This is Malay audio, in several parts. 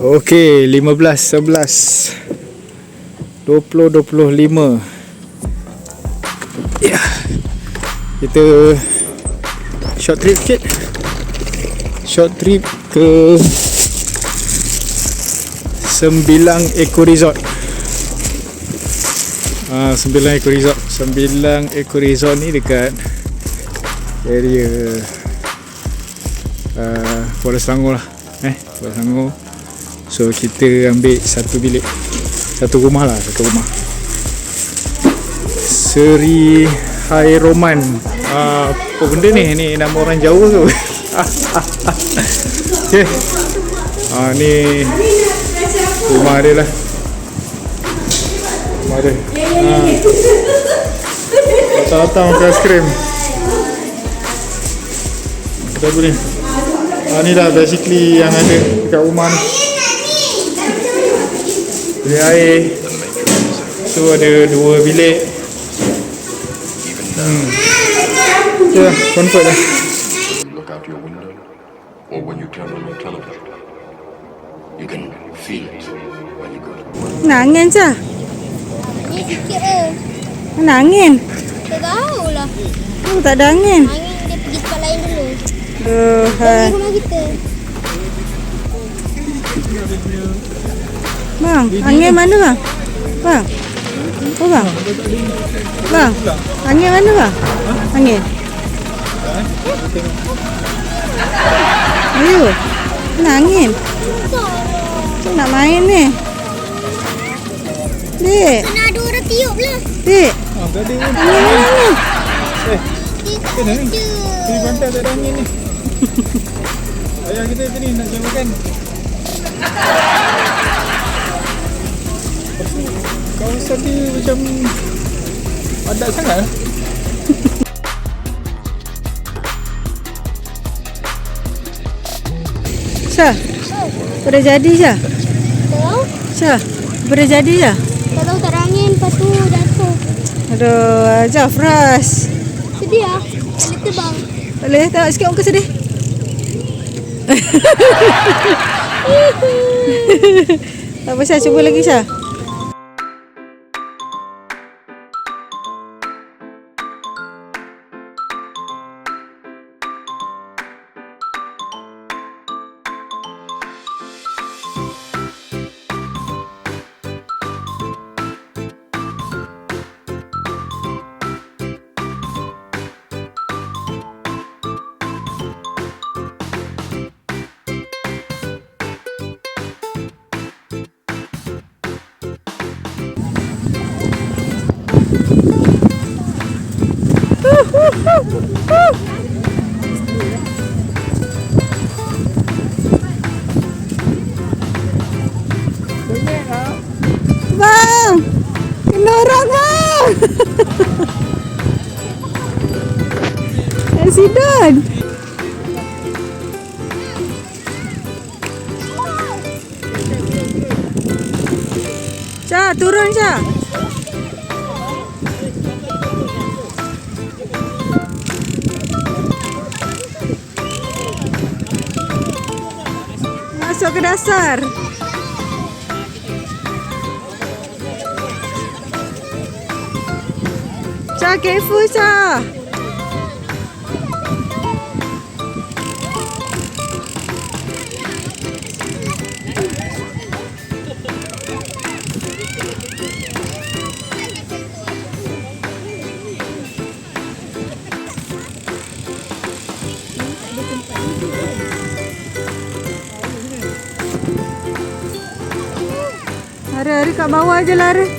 Okey, 15, 11, 20, 25. Ya. Kita short trip sikit. Short trip ke Sembilang Eco Resort. 9 ekor resort. 9 ekor resort ni dekat area Kuala Selangor lah. Kuala Selangor. So kita ambil satu bilik, satu rumah. Seri Hai Roman. Apa benda ni? Ni nama orang Jawa tu. Okay. Ni rumah dia lah. Rumah dia. Datang-datang makan aiskrim. Kita boleh. Ni dah basically yang ada kat rumah ni. Bilik air. So ada 2 bilik. Ya, comfort lah. Look out your window, or when you turn on your television, you can feel it when you go to work. Angin je. Ni sikit je. Mana angin? Tak tahulah. Tak ada angin. Angin dia pergi tempat lain dulu. Tuhan. Di rumah kita. Bang, angin mana bang? Bang. Oh bang. Bang, angin mana bang? Angin. Ayo. Mana angin? Saya nak main ni. Dek. Mana ada orang tiup lah. Dek. Tadi Angin mana ni? kena ni. Di pantai tak ada angin ni. Ayah kita tadi nak cari makan. Kawasan dia macam padat sangat. Syah. Pada jadi Syah. Tahu? Syah. Pada jadi Syah. Tak tahu tak ada angin. Lepas tu jatuh. Aduh, Jafras. Sedih lah. Boleh terbang. Boleh tengok sikit muka sedih. Tak apa Syah, cuba lagi Syah. Bang, kena orang bang. Accident. Syah, turun Syah. Masuk ke dasar. Syah, careful Syah. Hari-hari kat bawah je lari.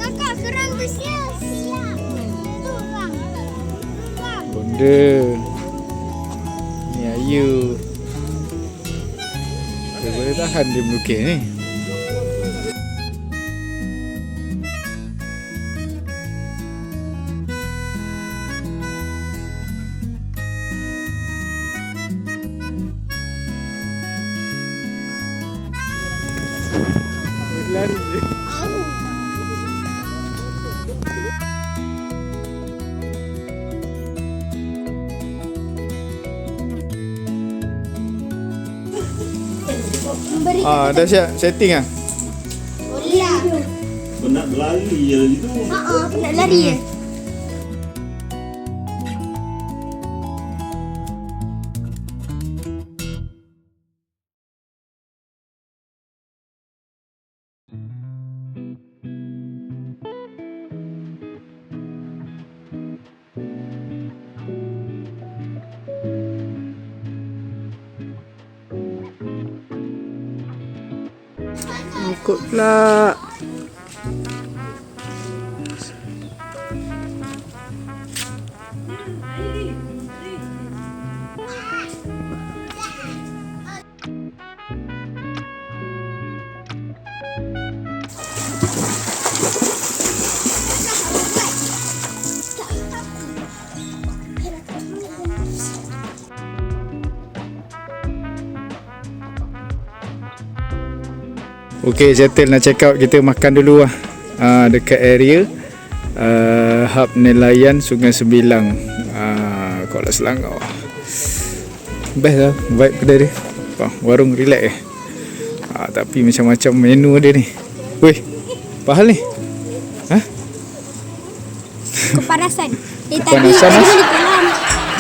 Kakak, kerang tu siap. Tu bang. Bang. Bonda. Ni Ayu. Dia boleh tahan dia melukis ni. Lari je. Dah siap setting ah. Boleh lah. Nak berlari je gitu. Nak lari je. Ikut pula. Okey, settle nak check out. Kita makan dulu lah dekat area hub nelayan Sungai Sembilang, Kuala Selangor. Best lah vibe kedai dia. Warung relax tapi macam-macam menu ada ni. Weh, apa hal ni? Kepanasan. Kepanasan, Tadi Mas?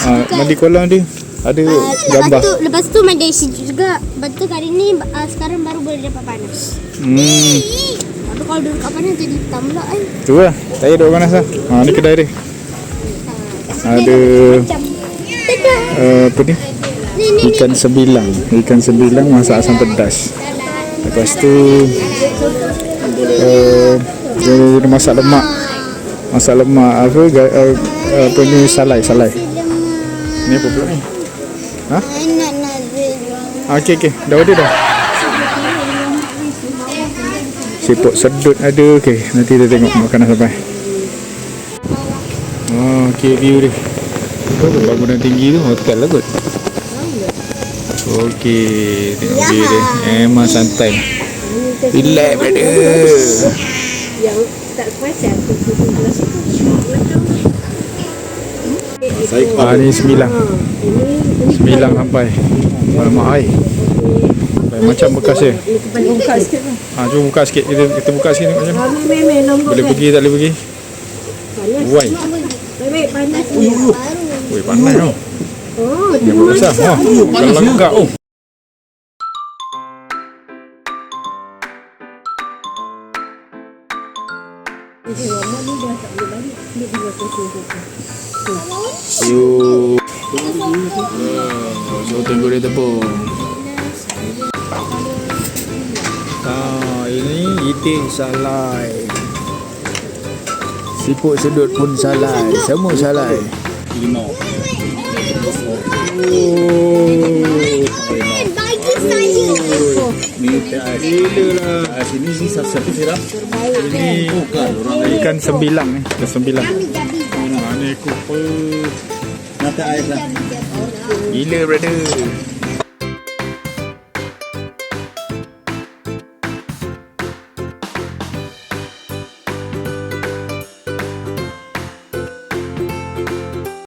mandi kolam. Mandi kolam dia ada gambar. Lepas tu mandi sejuk juga. Lepas tu kali ni sekarang baru boleh dapat panas. Tapi kalau duduk kat panas jadi hitam pula kan. Tu lah, saya duduk panas lah. Ni kedai dia. Ada apa ni? Ikan sembilang. Ikan sembilang masak asam pedas. Lepas tu dia masak lemak. Masak lemak apa ni, salai. Ni apa pula ni? Okey, dah order dah. Siput sedut ada. Okey, nanti kita tengok makanan sampai. Okey, view dia. Bangunan tinggi tu hotel lah kot. Okey, tengok view dia. Memang santai. Relax brother. Yang tak kuasa aku Ni sembilang sampai. Alamak ai. Macam bekas dia. buka sikit lah. Cuba buka sikit. Kita buka sikit tengok macam mana. Boleh pergi tak boleh pergi? Why? Baik panas. Woi, panas tau. Dia besar. Kalau langgar. So tunggu dia tepung. Ini itik salai. Siput sedut pun salai. Semua salai. Bagi saya. Ni gila lah. Sini satu sirap. Ini ikan sembilang ni. Ikan sembilang. Ni kupa. Nanti air lah. Gila brother.